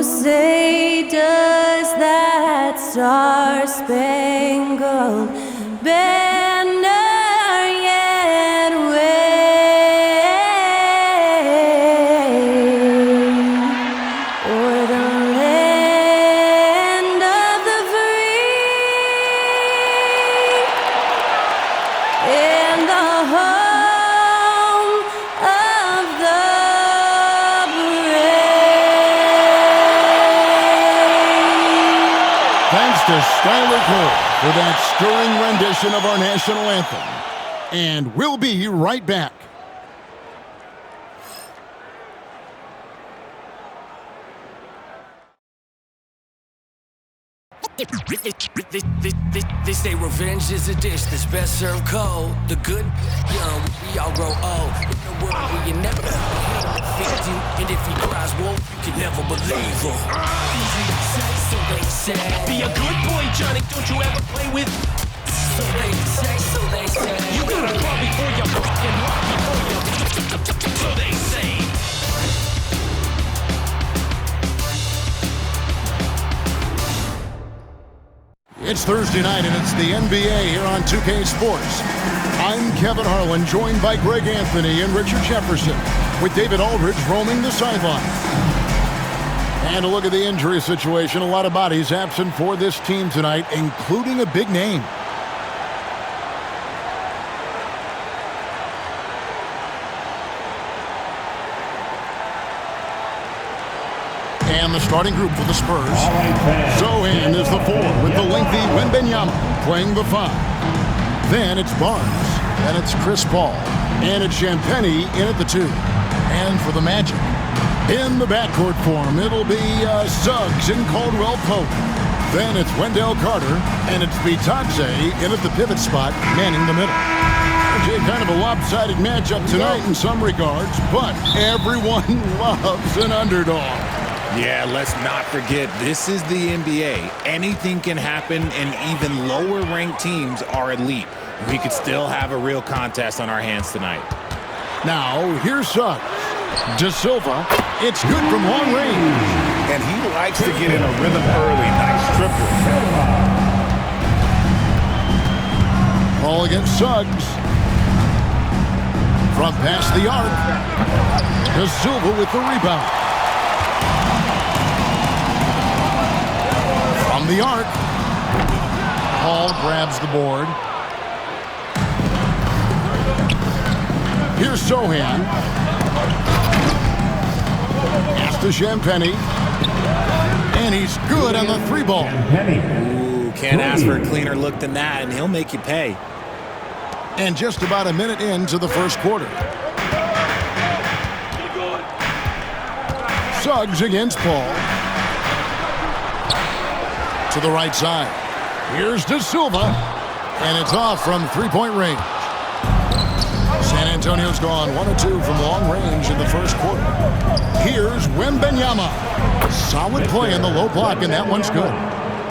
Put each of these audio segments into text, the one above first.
say, does that star-spangled banner yet wave o'er the land of the free and the home of the brave? Thanks to Skylar Cole for that stirring rendition of our national anthem. And we'll be right back. They say revenge is a dish that's best served cold. The good, young, we all grow old. In a world where you never defeat you, and if he cries wolf, you can never believe him. Easy to say, so they say. Be a good boy, Johnny. Don't you ever play with? So they say, so they say. You gotta crawl before you walk and walk before you. So they say. It's Thursday night, and it's the NBA here on 2K Sports. I'm Kevin Harlan, joined by Greg Anthony and Richard Jefferson, with David Aldridge roaming the sideline. And a look at the injury situation. A lot of bodies absent for this team tonight, including a big name. And the starting group for the Spurs. Zohan is the 4 with the lengthy Wembanyama playing the 5. Then it's Barnes. Then it's Chris Paul. And it's Champagnie in at the 2. And for the Magic, in the backcourt form, it'll be Suggs and Caldwell Pope. Then it's Wendell Carter. And it's Bitadze in at the pivot spot, manning the middle. Jay, kind of a lopsided matchup tonight in some regards, but everyone loves an underdog. Yeah, let's not forget, this is the NBA. Anything can happen, and even lower-ranked teams are elite. We could still have a real contest on our hands tonight. Now, here's Suggs. De Silva, it's good from long range. And he likes to get in a rhythm early. Nice triple. Ball against Suggs. From past the arc. De Silva with the rebound. From the arc. Paul grabs the board. Here's Zohan. Pass to Champagnie. And he's good on the 3-ball. Ooh, can't ask for a cleaner look than that, and he'll make you pay. And just about a minute into the first quarter. Suggs against Paul. To the right side. Here's De Silva. And it's off from three-point range. San Antonio's gone 1 of 2 from long range in the first quarter. Here's Wembanyama. Solid play in the low block, and that one's good.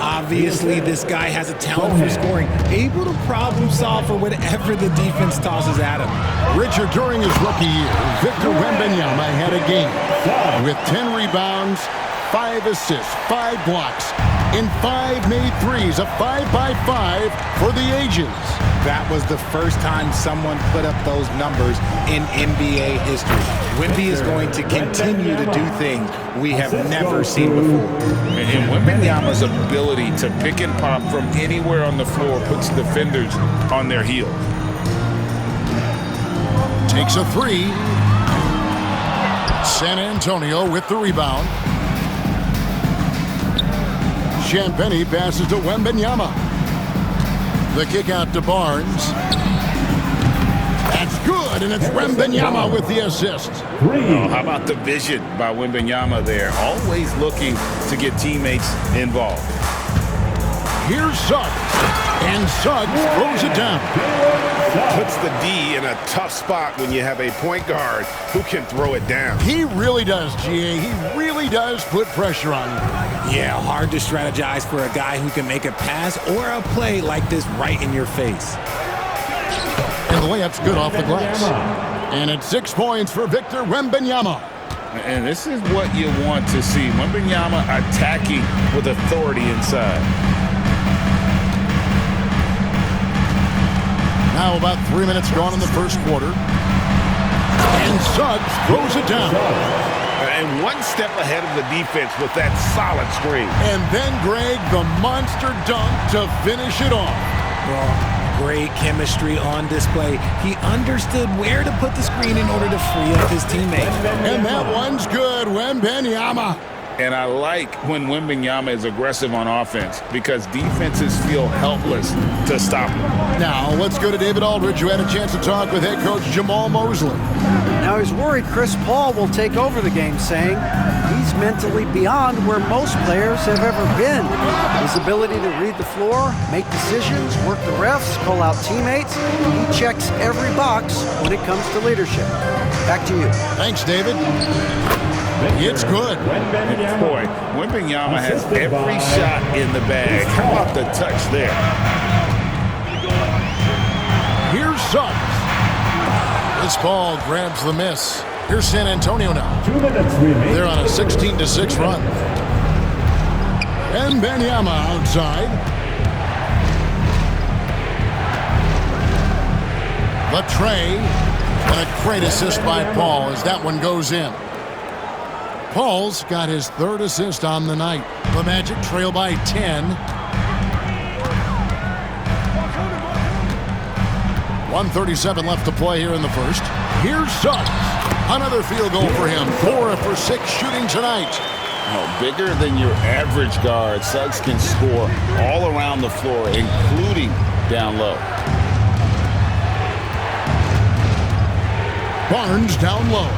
Obviously, this guy has a talent for scoring, able to problem solve for whatever the defense tosses at him. Richard, during his rookie year, Victor Wembanyama had a game with 10 rebounds, 5 assists, 5 blocks, and 5 made threes, a 5-by-5 for the ages. That was the first time someone put up those numbers in NBA history. Wemby is going to continue to do things we have never seen before. And Wembanyama's ability to pick and pop from anywhere on the floor puts defenders on their heels. Takes a 3. San Antonio with the rebound. Champagnie passes to Wembanyama. The kick out to Barnes. That's good, and it's Wembanyama with the assist. Oh, how about the vision by Wembanyama there? Always looking to get teammates involved. Here's Suggs, and Suggs throws it down. Puts the D in a tough spot when you have a point guard who can throw it down. He really does, GA. He really does put pressure on you. Yeah, hard to strategize for a guy who can make a pass or a play like this right in your face. And the layup's good off the glass. And it's 6 points for Victor Wembanyama. And this is what you want to see. Wembanyama attacking with authority inside. Now about 3 minutes gone in the first quarter. And Suggs throws it down. And one step ahead of the defense with that solid screen. And then, Greg, the monster dunk to finish it off. Well, great chemistry on display. He understood where to put the screen in order to free up his teammate. And that one's good, Wembanyama. And I like when Wembanyama is aggressive on offense because defenses feel helpless to stop him. Now, let's go to David Aldridge, who had a chance to talk with head coach Jamal Mosley. Now he's worried Chris Paul will take over the game, saying he's mentally beyond where most players have ever been. His ability to read the floor, make decisions, work the refs, call out teammates, he checks every box when it comes to leadership. Back to you. Thanks, David. It's good. Boy, Wembanyama has every shot in the bag. How about the touch there? Here's Suggs. This ball grabs the miss. Here's San Antonio now. 2 minutes remaining. They're on a 16-6 run. And Wembanyama outside. Latre. And a great assist by Paul as that one goes in. Paul's got his third assist on the night. The Magic trail by 10. 1:37 left to play here in the first. Here's Suggs. Another field goal for him. 4 for 6 shooting tonight. Bigger than your average guard, Suggs can score all around the floor, including down low. Barnes down low.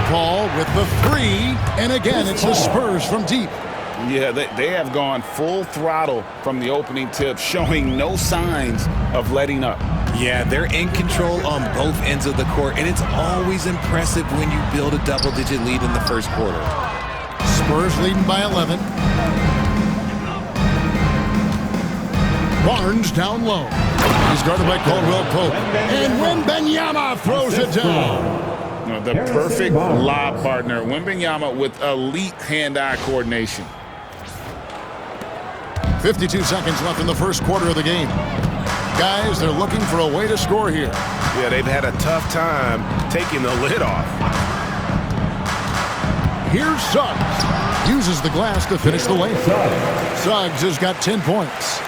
Paul with the 3, and again it's the Spurs from deep. Yeah, they have gone full throttle from the opening tip, showing no signs of letting up. Yeah, they're in control on both ends of the court, and it's always impressive when you build a double-digit lead in the first quarter. Spurs leading by 11. Barnes down low. He's guarded by Caldwell Pope. And Wembanyama throws it down. The perfect lob partner. Wembanyama with elite hand-eye coordination. 52 seconds left in the first quarter of the game. Guys, they're looking for a way to score here. Yeah, they've had a tough time taking the lid off. Here's Suggs. Uses the glass to finish the lane. Suggs has got 10 points.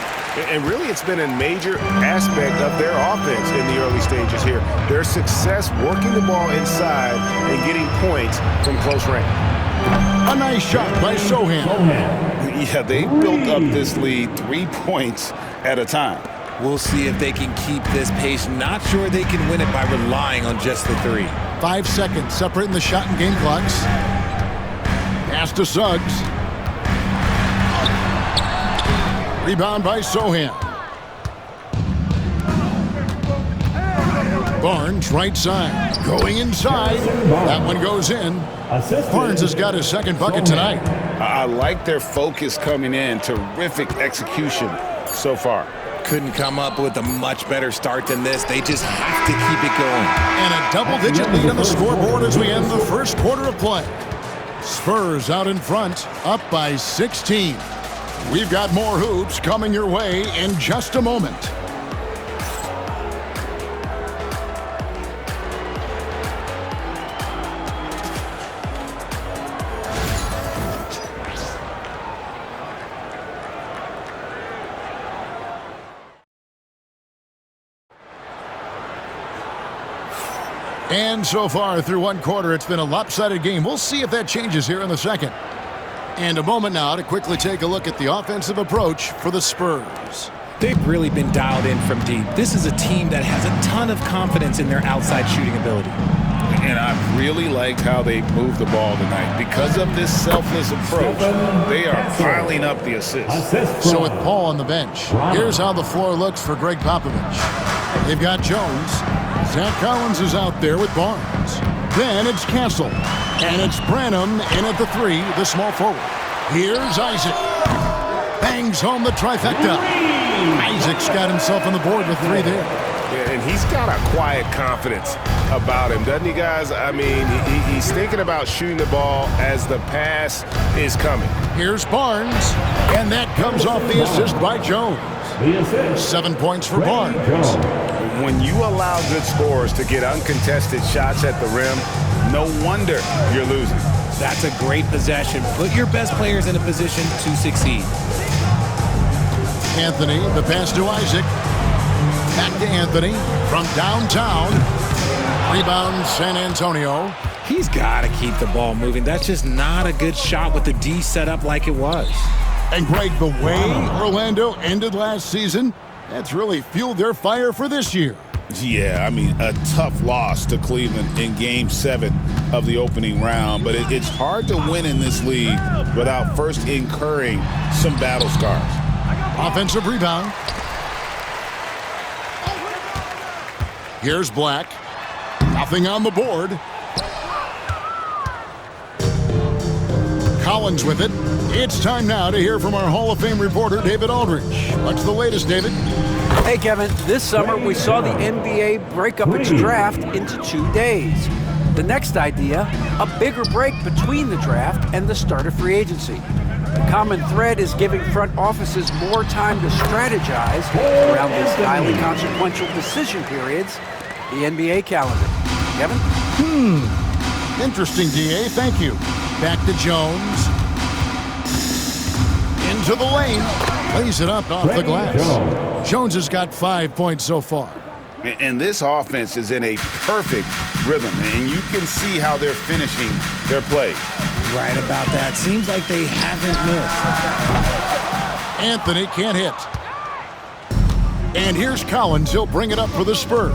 And really, it's been a major aspect of their offense in the early stages here. Their success working the ball inside and getting points from close range. A nice shot by Sohan. Yeah, they built up this lead 3 points at a time. We'll see if they can keep this pace. Not sure they can win it by relying on just the 3. 5 seconds separating the shot and game clocks. Pass to Suggs. Rebound by Sohan. Barnes right side. Going inside. That one goes in. Barnes has got his second bucket tonight. I like their focus coming in. Terrific execution so far. Couldn't come up with a much better start than this. They just have to keep it going. And a double-digit lead on the scoreboard as we end the first quarter of play. Spurs out in front, up by 16. We've got more hoops coming your way in just a moment. And so far through one quarter, it's been a lopsided game. We'll see if that changes here in the second. And a moment now to quickly take a look at the offensive approach for the Spurs. They've really been dialed in from deep. This is a team that has a ton of confidence in their outside shooting ability. And I really liked how they moved the ball tonight. Because of this selfless approach, they are piling up the assists. So with Paul on the bench, here's how the floor looks for Greg Popovich. They've got Jones. Zach Collins is out there with Barnes. Then it's Castle. And it's Branham in at the 3, the small forward. Here's Isaac. Bangs home the trifecta. Isaac's got himself on the board with 3 there. Yeah, and he's got a quiet confidence. about him, doesn't he, guys? I mean, he's thinking about shooting the ball as the pass is coming. Here's Barnes, and that comes off the assist by Jones. 7 points for Barnes. When you allow good scorers to get uncontested shots at the rim, no wonder you're losing. That's a great possession. Put your best players in a position to succeed. Anthony, the pass to Isaac. Back to Anthony from downtown. Rebound, San Antonio. He's got to keep the ball moving. That's just not a good shot with the D set up like it was. And Greg, the way Orlando ended last season, that's really fueled their fire for this year. Yeah, I mean, a tough loss to Cleveland in Game 7 of the opening round, but it's hard to win in this league without first incurring some battle scars. Offensive rebound. Here's Black. Nothing on the board. Collins with it. It's time now to hear from our Hall of Fame reporter, David Aldridge. What's the latest, David? Hey, Kevin, this summer we saw the NBA break up its draft into 2 days. The next idea, a bigger break between the draft and the start of free agency. The common thread is giving front offices more time to strategize around these highly consequential decision periods, the NBA calendar. Kevin? Interesting, DA. Thank you. Back to Jones. Into the lane. Lays it up off the glass. Jones has got 5 points so far. And this offense is in a perfect rhythm, and you can see how they're finishing their play. Right about that. Seems like they haven't missed. Anthony can't hit. And here's Collins. He'll bring it up for the Spurs.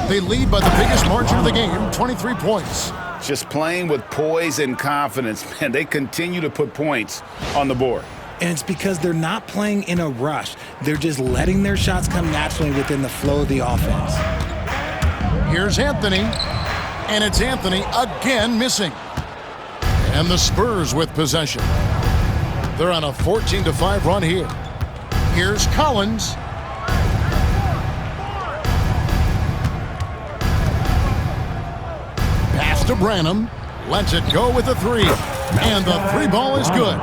They lead by the biggest margin of the game, 23 points. Just playing with poise and confidence, man. They continue to put points on the board. And it's because they're not playing in a rush. They're just letting their shots come naturally within the flow of the offense. Here's Anthony. And it's Anthony again missing. And the Spurs with possession. They're on a 14-5 run here. Here's Collins. Pass to Branham. Lets it go with a three. And the three ball is good.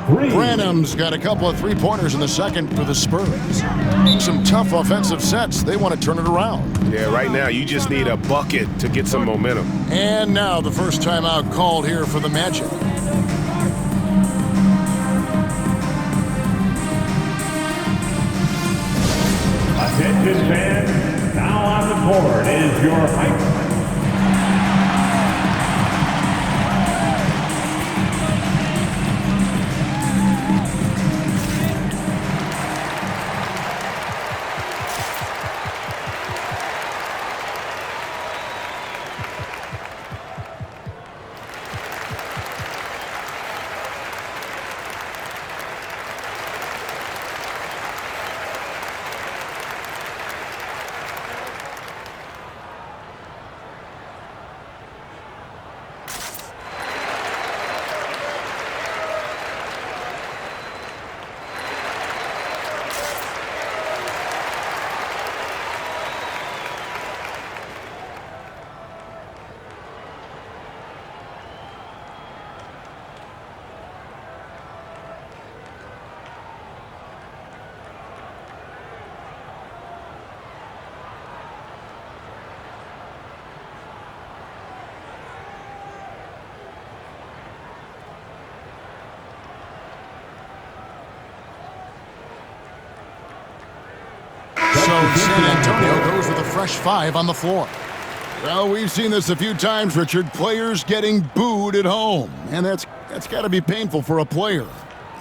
Branham's got a couple of three-pointers in the second for the Spurs. Some tough offensive sets. They want to turn it around. Yeah, right now you just need a bucket to get some momentum. And now the first timeout called here for the Magic. Attention fans, now on the board is your height. So San Antonio goes with a fresh 5 on the floor. Well, we've seen this a few times, Richard. Players getting booed at home. And that's got to be painful for a player.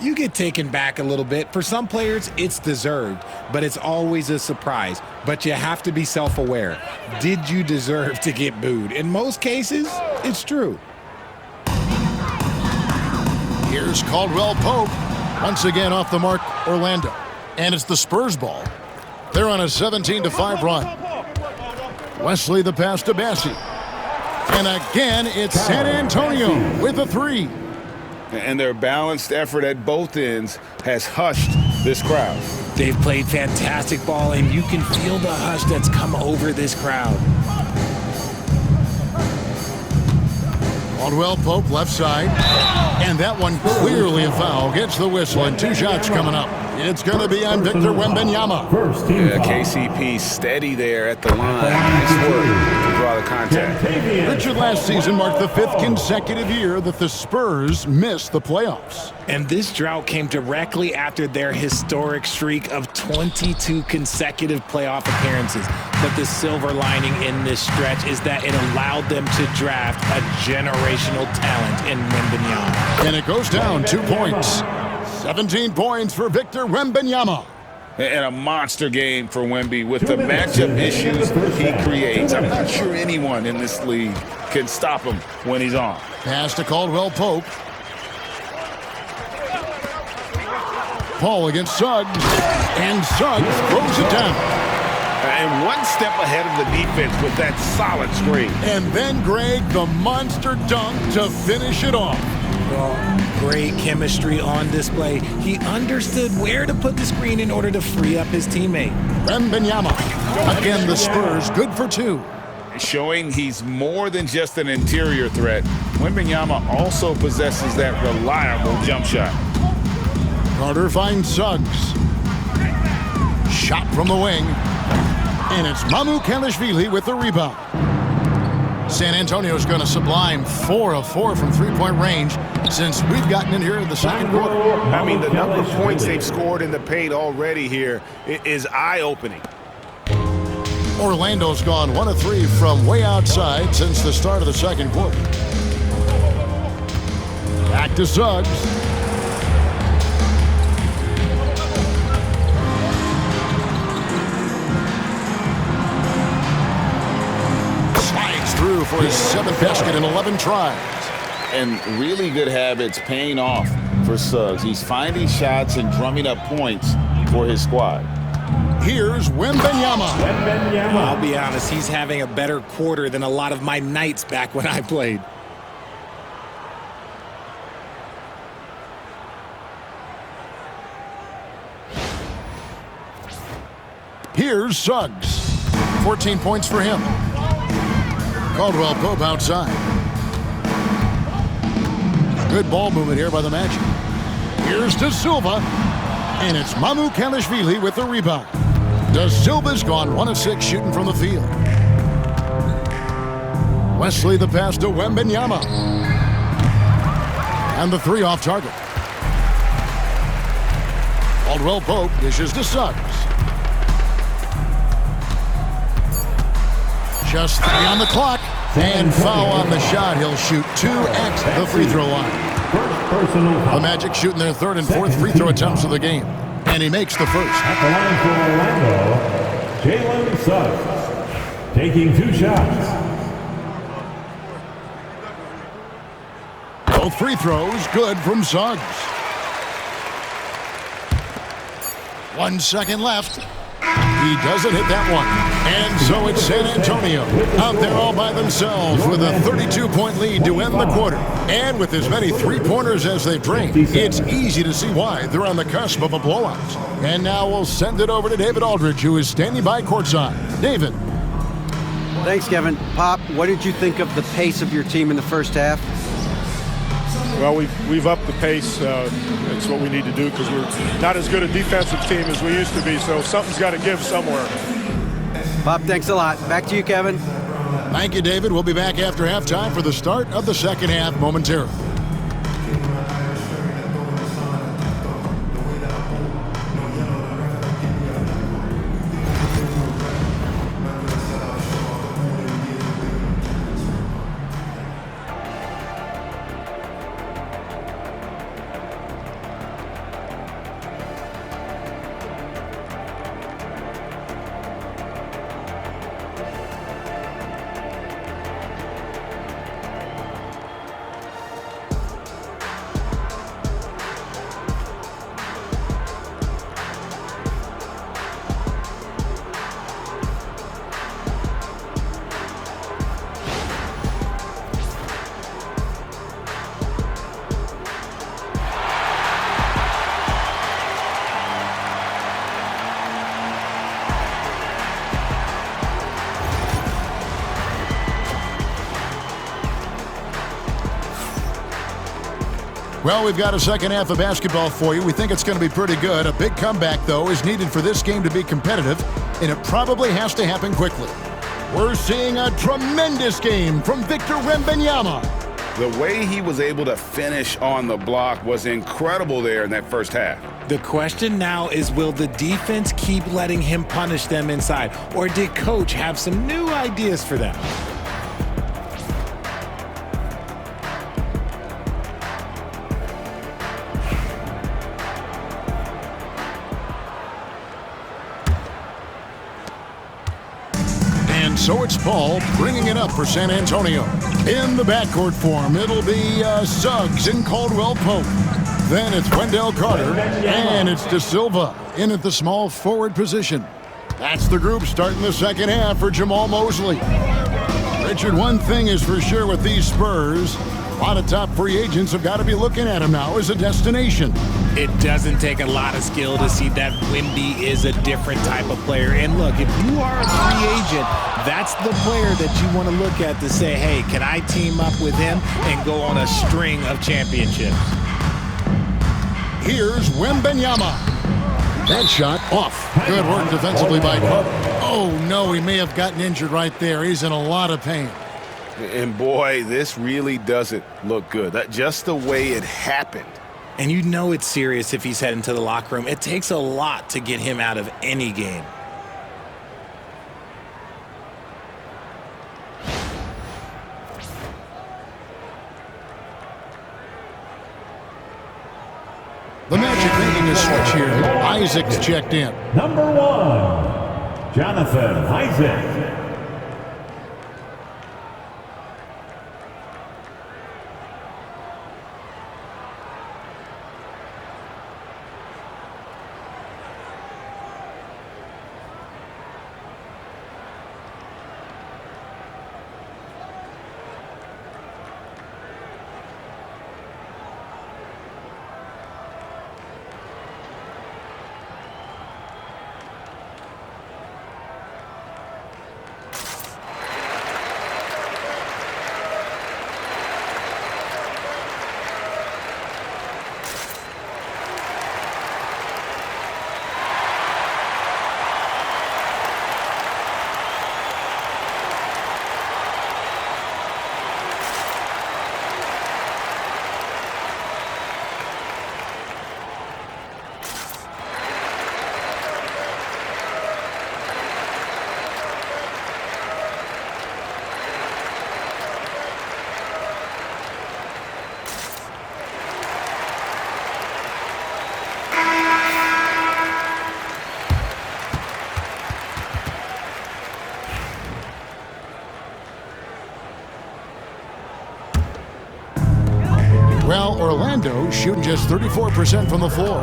You get taken back a little bit. For some players, it's deserved, but it's always a surprise. But you have to be self-aware. Did you deserve to get booed? In most cases, it's true. Here's Caldwell Pope. Once again off the mark, Orlando. And it's the Spurs ball. They're on a 17-5 run. Wesley the pass to Bassi. And again, it's San Antonio with a 3. And their balanced effort at both ends has hushed this crowd. They've played fantastic ball, and you can feel the hush that's come over this crowd. Caldwell Pope left side. And that one clearly a foul. Gets the whistle and 2 shots coming up. It's going to be on Victor Wembanyama. KCP steady there at the line. Nice work to draw the contact. Richard, last season marked the 5th consecutive year that the Spurs missed the playoffs. And this drought came directly after their historic streak of 22 consecutive playoff appearances. But the silver lining in this stretch is that it allowed them to draft a generational talent in Wembanyama. And it goes down 2 points. 17 points for Victor Wembanyama. And a monster game for Wemby with the matchup issues he creates. I'm not sure anyone in this league can stop him when he's on. Pass to Caldwell Pope. Paul against Suggs. And Suggs throws it down. And one step ahead of the defense with that solid screen. And then Greg, the monster dunk to finish it off. Great chemistry on display. He understood where to put the screen in order to free up his teammate. Wembanyama. Again, the Spurs good for 2. Showing he's more than just an interior threat. Wembanyama also possesses that reliable jump shot. Carter finds Suggs. Shot from the wing. And it's Mamu Kelishvili with the rebound. San Antonio's going to sublime 4 of 4 from 3-point range since we've gotten in here in the second quarter. I mean, the number of points they've scored in the paint already here is eye-opening. Orlando's gone 1 of 3 from way outside since the start of the second quarter. Back to Suggs. Through for his 7th basket in 11 tries. And really good habits paying off for Suggs. He's finding shots and drumming up points for his squad. Here's Wembanyama. I'll be honest, he's having a better quarter than a lot of my nights back when I played. Here's Suggs. 14 points for him. Caldwell Pope outside. Good ball movement here by the Magic. Here's De Silva. And it's Mamu Kelishvili with the rebound. De Silva's gone 1 of 6 shooting from the field. Wesley the pass to Wembanyama. And the 3 off target. Caldwell Pope dishes to Suggs. Just 3 on the clock. And foul on the shot. He'll shoot 2 at the free throw line. The Magic shooting their 3rd and 4th free throw attempts of the game. And he makes the first. At the line for Orlando, Jalen Suggs, taking 2 shots. Both free throws good from Suggs. 1 second left. He doesn't hit that one. And so it's San Antonio out there all by themselves with a 32-point lead to end the quarter. And with as many 3-pointers as they've drained, it's easy to see why they're on the cusp of a blowout. And now we'll send it over to David Aldridge, who is standing by courtside. David. Thanks, Kevin. Pop, what did you think of the pace of your team in the first half? Well, we've upped the pace. It's what we need to do because we're not as good a defensive team as we used to be, so something's got to give somewhere. Bob, thanks a lot. Back to you, Kevin. Thank you, David. We'll be back after halftime for the start of the second half momentarily. Well, we've got a second half of basketball for you. We think it's going to be pretty good. A big comeback, though, is needed for this game to be competitive, and it probably has to happen quickly. We're seeing a tremendous game from Victor Wembanyama. The way he was able to finish on the block was incredible there in that first half. The question now is, will the defense keep letting him punish them inside, or did coach have some new ideas for them? So it's Paul bringing it up for San Antonio. In the backcourt form, it'll be Suggs and Caldwell Pope. Then it's Wendell Carter, and it's De Silva in at the small forward position. That's the group starting the second half for Jamal Mosley. Richard, one thing is for sure with these Spurs, a lot of top free agents have got to be looking at him now as a destination. It doesn't take a lot of skill to see that Wemby is a different type of player. And look, if you are a free agent, that's the player that you want to look at to say, hey, can I team up with him and go on a string of championships? Here's Wembanyama. That shot off. Good work defensively by Pope. Oh, no, he may have gotten injured right there. He's in a lot of pain. And boy, this really doesn't look good. That just the way it happened. And you know it's serious if he's heading to the locker room. It takes a lot to get him out of any game. The Magic making a switch here. Isaac's checked in. Number 1, Jonathan Isaac. Well, Orlando shooting just 34% from the floor.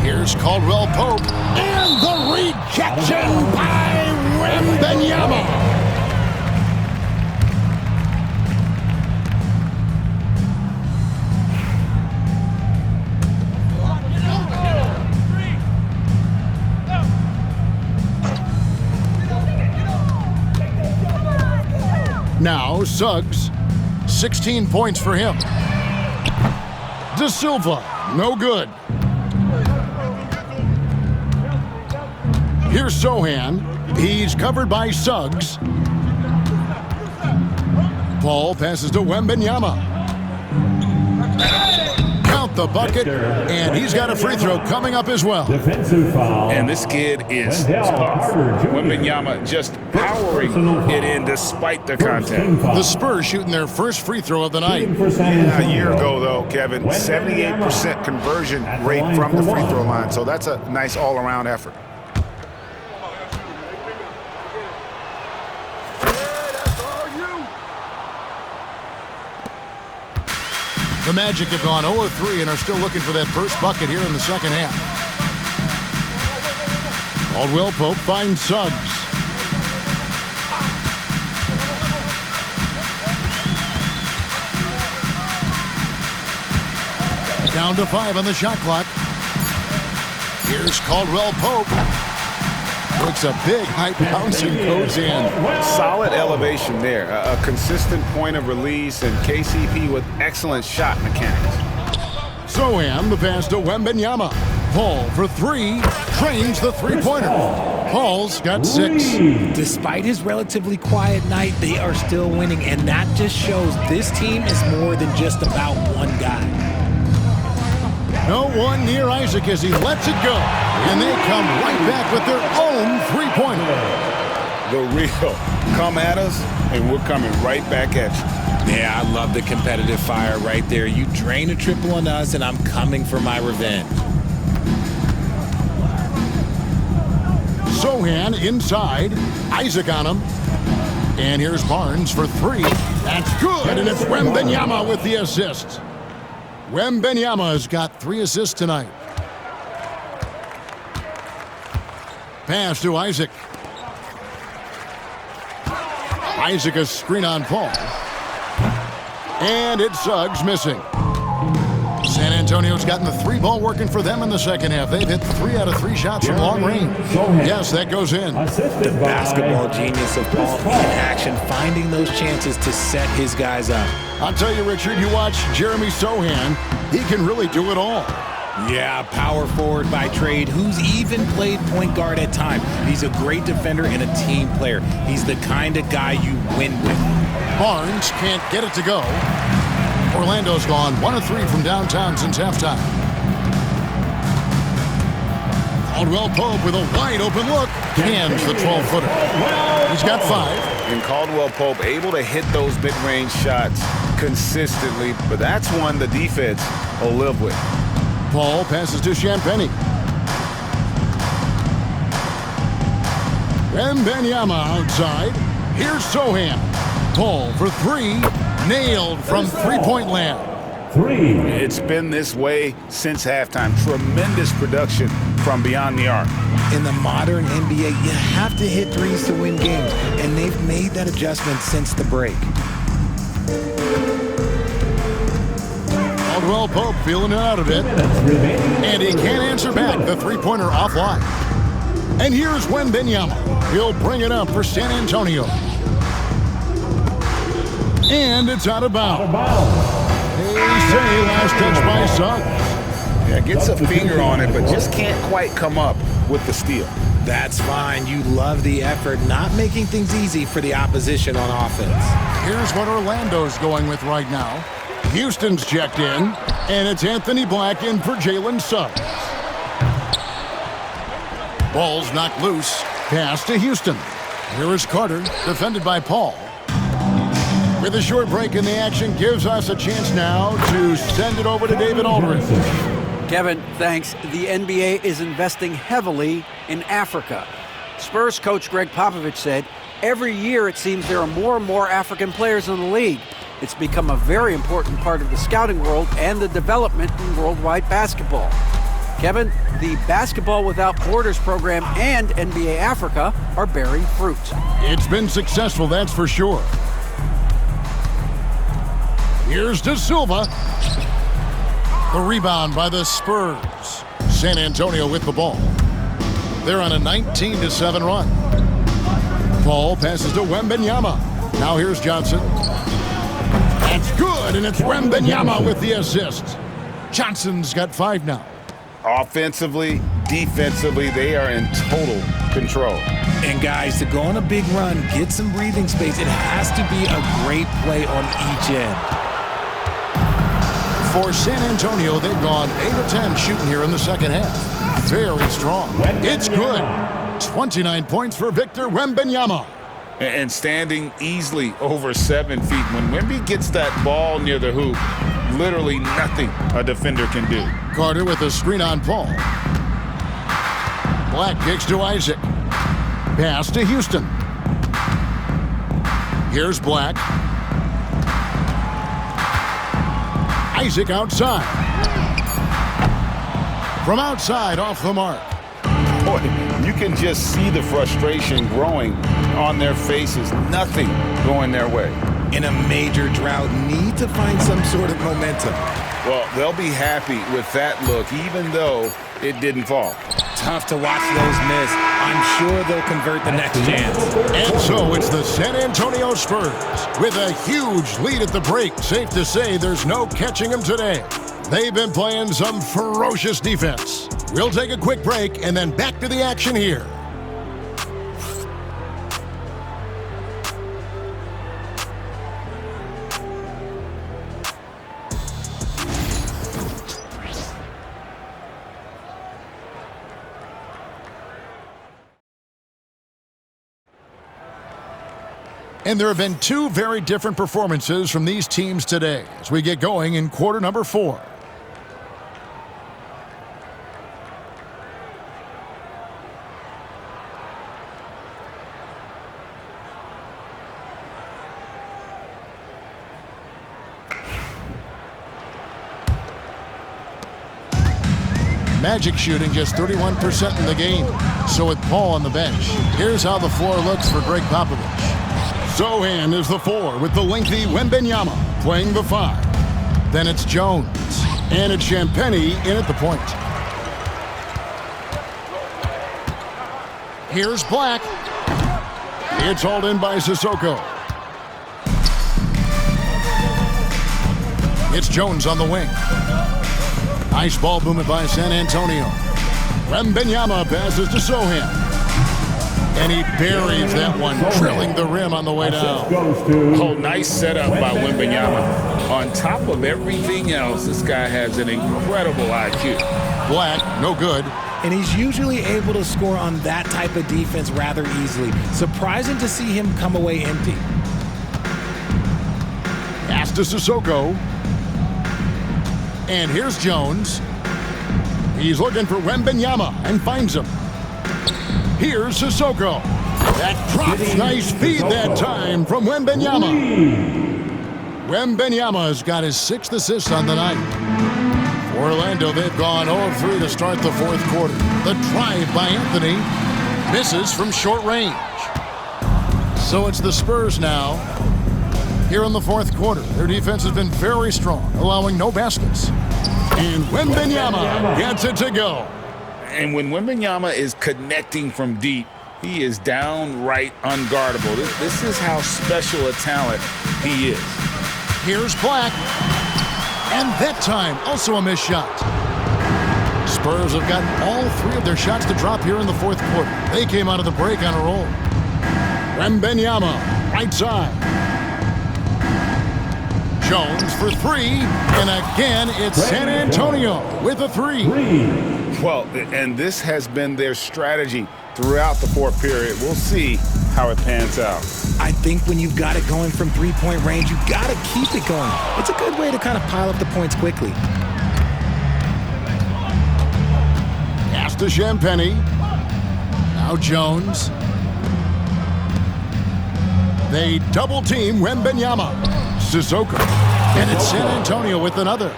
Here's Caldwell Pope, and the rejection by Wembanyama. Now Suggs, 16 points for him. De Silva, no good. Here's Sohan. He's covered by Suggs. Paul passes to Wembanyama. Count the bucket, and he's got a free throw coming up as well. Defensive foul. And this kid is tough. Wembanyama just powering it in despite the contact. The Spurs shooting their first free throw of the night. Yeah, a year ago, though, Kevin, 78% conversion rate from the free throw line. So that's a nice all-around effort. The Magic have gone 0-3 and are still looking for that first bucket here in the second half. Caldwell Pope finds Suggs. Down to 5 on the shot clock. Here's Caldwell Pope. Looks a big high bounce and goes in. Solid elevation there. A consistent point of release, and KCP with excellent shot mechanics. Sohan, the pass to Wembanyama. Paul for three, trains the three-pointer. Paul's got 6. Despite his relatively quiet night, they are still winning, and that just shows this team is more than just about one guy. No one near Isaac as he lets it go. And they come right back with their own three-pointer. The real come at us, and we're coming right back at you. Yeah, I love the competitive fire right there. You drain a triple on us, and I'm coming for my revenge. Sohan inside. Isaac on him. And here's Barnes for 3. That's good, and it's Wembanyama with the assist. Wembanyama has got 3 assists tonight. Pass to Isaac. Isaac a screen on Paul. And it's Suggs missing. San Antonio's gotten the 3-ball working for them in the second half. They've hit 3 out of 3 shots from long range. Yes, that goes in. The basketball genius of Paul in action, finding those chances to set his guys up. I'll tell you, Richard, you watch Jeremy Sohan, he can really do it all. Yeah, power forward by trade, who's even played point guard at times. He's a great defender and a team player. He's the kind of guy you win with. Barnes can't get it to go. Orlando's gone 1 of 3 from downtown since halftime. Caldwell Pope with a wide open look. Cans the 12-footer. He's got 5. And Caldwell Pope able to hit those mid-range shots consistently, but that's one the defense will live with. Paul passes to Champagny. Wembanyama outside. Here's Sohan. Paul for 3. Nailed from three-point land. 3. It's been this way since halftime. Tremendous production from beyond the arc. In the modern NBA, you have to hit threes to win games, and they've made that adjustment since the break. Caldwell Pope feeling it out a bit. And he can't answer back the three-pointer offline. And here's Wembanyama. He'll bring it up for San Antonio. And it's out of bounds. They say last touch by Suggs. Yeah, gets a finger on it, but just can't quite come up with the steal. That's fine. You love the effort, not making things easy for the opposition on offense. Here's what Orlando's going with right now. Houston's checked in, and it's Anthony Black in for Jalen Suggs. Ball's knocked loose. Pass to Houston. Here is Carter, defended by Paul. With a short break in the action, gives us a chance now to send it over to David Aldridge. Kevin, thanks. The NBA is investing heavily in Africa. Spurs coach Greg Popovich said, every year it seems there are more and more African players in the league. It's become a very important part of the scouting world and the development in worldwide basketball. Kevin, the Basketball Without Borders program and NBA Africa are bearing fruit. It's been successful, that's for sure. Here's De Silva. The rebound by the Spurs. San Antonio with the ball. They're on a 19-7 run. Paul passes to Wembanyama. Now here's Johnson. That's good, and it's Wembanyama with the assist. Johnson's got 5 now. Offensively, defensively, they are in total control. And guys, to go on a big run, get some breathing space, it has to be a great play on each end. For San Antonio, they've gone 8 of 10 shooting here in the second half. Very strong. It's good. 29 points for Victor Wembanyama. And standing easily over 7 feet. When Wemby gets that ball near the hoop, literally nothing a defender can do. Carter with a screen on Paul. Black kicks to Isaac. Pass to Houston. Here's Black. Isaac outside. From outside, off the mark. Boy, you can just see the frustration growing on their faces. Nothing going their way. In a major drought, need to find some sort of momentum. Well, they'll be happy with that look, even though it didn't fall. Tough to watch those miss. I'm sure they'll convert the next chance. And so it's the San Antonio Spurs with a huge lead at the break. Safe to say there's no catching them today. They've been playing some ferocious defense. We'll take a quick break and then back to the action here. And there have been two very different performances from these teams today as we get going in quarter number 4. Magic shooting just 31% in the game. So with Paul on the bench, here's how the floor looks for Greg Popovich. Sohan is the 4 with the lengthy Wembenyama playing the 5. Then it's Jones. And it's Champagnie in at the point. Here's Black. It's hauled in by Sissoko. It's Jones on the wing. Nice ball movement by San Antonio. Wembenyama passes to Sohan. And he buries that one, drilling the rim on the way down. Oh, nice setup by Wembenyama. On top of everything else, this guy has an incredible IQ. Black, no good. And he's usually able to score on that type of defense rather easily. Surprising to see him come away empty. Pass to Sissoko. And here's Jones. He's looking for Wembenyama and finds him. Here's Sissoko. That drops nice feed that time from Wembenyama. Wembenyama's got his 6th assist on the night. For Orlando, they've gone 0-3 to start the 4th quarter. The drive by Anthony misses from short range. So it's the Spurs now here in the 4th quarter. Their defense has been very strong, allowing no baskets. And Wembenyama gets it to go. And when Wembenyama is connecting from deep, he is downright unguardable. This is how special a talent he is. Here's Black. And that time, also a missed shot. Spurs have gotten all 3 of their shots to drop here in the 4th quarter. They came out of the break on a roll. Wembenyama, right side. Jones for 3. And again, it's San Antonio with a 3. Well, and this has been their strategy throughout the 4th period. We'll see how it pans out. I think when you've got it going from three-point range, you've got to keep it going. It's a good way to kind of pile up the points quickly. Pass to Champagnie. Now Jones. They double-team Wembenyama. Sissoko. And it's San Antonio with another.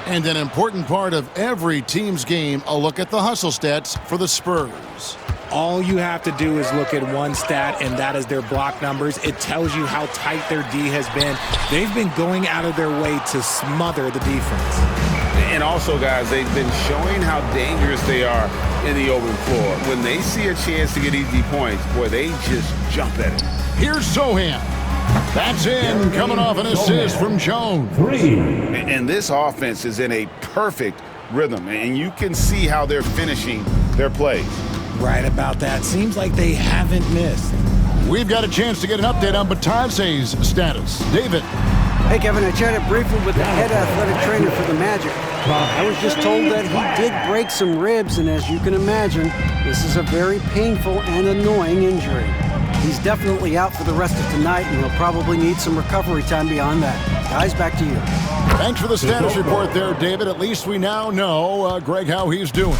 And an important part of every team's game, a look at the hustle stats for the Spurs. All you have to do is look at one stat, and that is their block numbers. It tells you how tight their D has been. They've been going out of their way to smother the defense. And also, guys, they've been showing how dangerous they are in the open floor. When they see a chance to get easy points, boy, they just jump at it. Here's Sohan. That's in, coming off an assist from Jones. And this offense is in a perfect rhythm, and you can see how they're finishing their plays. Right about that. Seems like they haven't missed. We've got a chance to get an update on Batase's status. David. Hey, Kevin, I chatted briefly with the head athletic trainer for the Magic. I was just told that he did break some ribs, and as you can imagine, this is a very painful and annoying injury. He's definitely out for the rest of tonight, and he'll probably need some recovery time beyond that. Guys, back to you. Thanks for the status report there, David. At least we now know, Greg, how he's doing.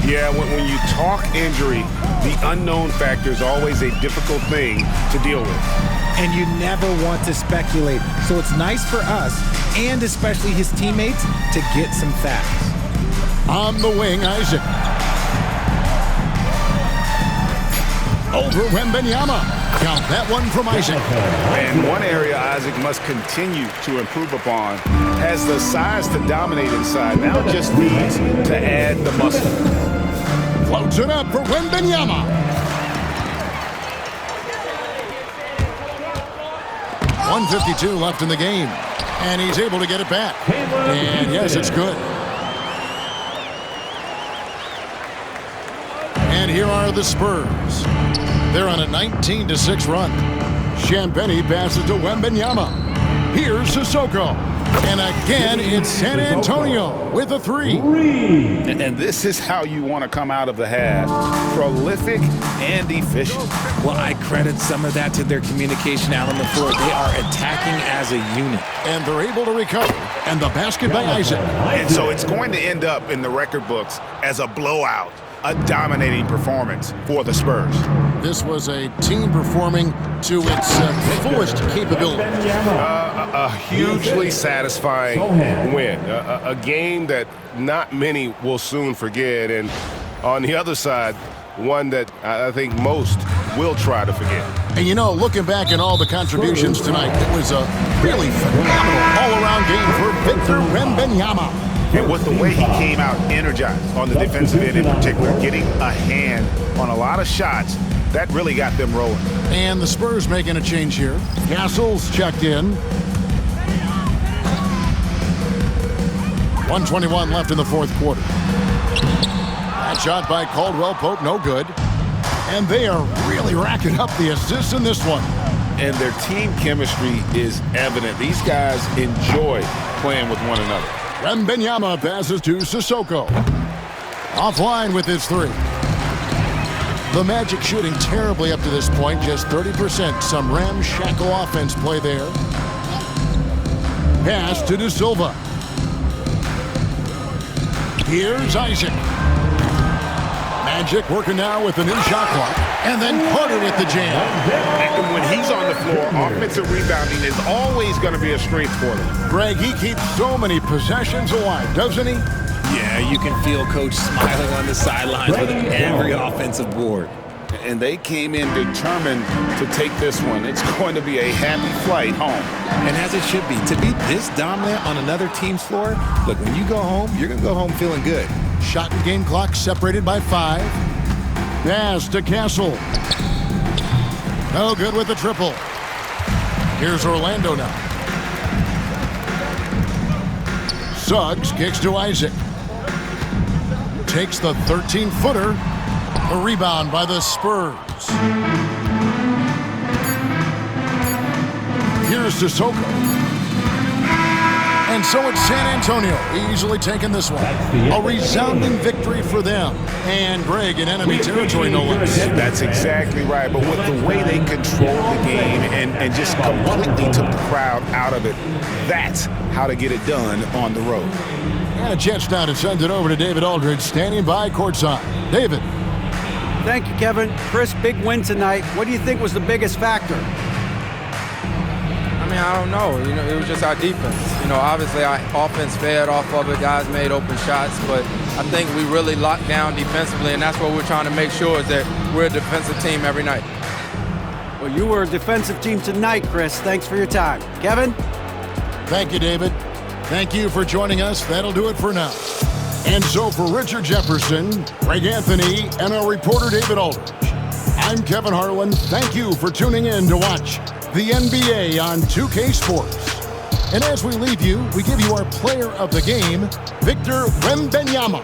Yeah, when you talk injury, the unknown factor is always a difficult thing to deal with. And you never want to speculate. So it's nice for us, and especially his teammates, to get some facts. On the wing, Isaac. Over Wembenyama. Count that one from Isaac. And one area Isaac must continue to improve upon. Has the size to dominate inside. Now just needs to add the muscle. Floats it up for Wembenyama. 1:52 left in the game. And he's able to get it back. And yes, it's good. And here are the Spurs. They're on a 19-6 run. Champagny passes to Wembanyama. Here's Sissoko. And again, it's San Antonio with a 3. And this is how you want to come out of the half. Prolific and efficient. Well, I credit some of that to their communication out on the floor. They are attacking as a unit. And they're able to recover. And the basket by Isaac. And so it's going to end up in the record books as a blowout. A dominating performance for the Spurs. This was a team performing to its fullest capability. A hugely satisfying win. A game that not many will soon forget. And on the other side, one that I think most will try to forget. And you know, looking back at all the contributions tonight, it was a really phenomenal all-around game for Victor Wembanyama. And with the way he came out energized on the defensive end in particular, getting a hand on a lot of shots, that really got them rolling. And the Spurs making a change here. Castle's checked in. 1:21 left in the fourth quarter. That shot by Caldwell Pope, no good. And they are really racking up the assists in this one. And their team chemistry is evident. These guys enjoy playing with one another. Wembanyama passes to Sissoko. Offline with his 3. The Magic shooting terribly up to this point, just 30%. Some ramshackle offense play there. Pass to De Silva. Here's Isaac. Magic working now with the new shot clock. And then Carter with the jam. And when he's on the floor, offensive rebounding is always going to be a strength for them. Greg, he keeps so many possessions alive, doesn't he? Yeah, you can feel Coach smiling on the sidelines with every offensive board. And they came in determined to take this one. It's going to be a happy flight home. And as it should be. To be this dominant on another team's floor, look, when you go home, you're going to go home feeling good. Shot and game clock separated by 5. Pass to Castle. No good with the triple. Here's Orlando now. Suggs kicks to Isaac. Takes the 13-footer. A rebound by the Spurs. Here's Sissoko. And so it's San Antonio easily taking this one. A resounding victory for them. And Greg in enemy territory, no less. That's exactly right. But with the way they controlled the game and just completely took the crowd out of it, that's how to get it done on the road. And a chance now to send it over to David Aldridge, standing by courtside. David. Thank you, Kevin. Chris, big win tonight. What do you think was the biggest factor? I mean, I don't know. You know, it was just our defense. You know, obviously our offense fed off of it. Guys made open shots, but I think we really locked down defensively, and that's what we're trying to make sure is that we're a defensive team every night. Well, you were a defensive team tonight, Chris. Thanks for your time. Kevin? Thank you, David. Thank you for joining us. That'll do it for now. And so for Richard Jefferson, Greg Anthony, and our reporter David Aldridge, I'm Kevin Harlan. Thank you for tuning in to watch the NBA on 2K Sports. And as we leave you, we give you our player of the game, Victor Wembanyama.